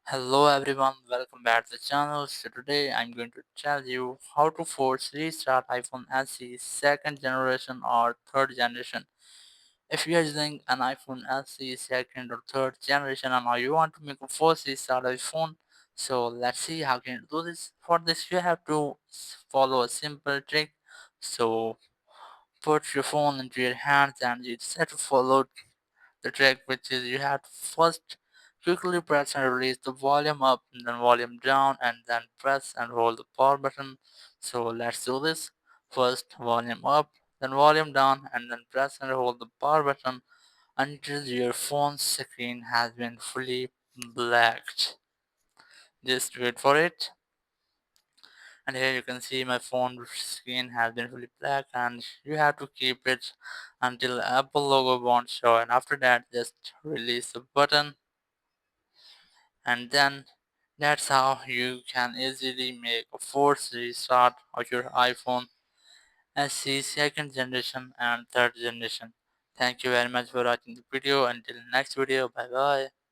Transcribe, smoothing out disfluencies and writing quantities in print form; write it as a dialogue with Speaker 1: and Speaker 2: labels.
Speaker 1: Hello everyone, welcome back to the channel. So today I'm going to tell you how to force restart iPhone SE second generation or third generation. If you are using an iPhone SE second or third generation and now you want to make a force restart of your phone, so let's see how can you do this. For this you have to follow a simple trick. So put your phone into your hands and you just have to follow the trick, which is you have to first quickly press and release the volume up and then volume down and then press and hold the power button. So let's do this. First volume up, then volume down and then press and hold the power button until your phone's screen has been fully blacked. Just wait for it. And here you can see my phone screen has been fully black, and you have to keep it until Apple logo won't show, and after that just release the button, and then that's how you can easily make a forced restart of your iPhone SE second generation and third generation. Thank you very much for watching the video. Until next video, bye bye.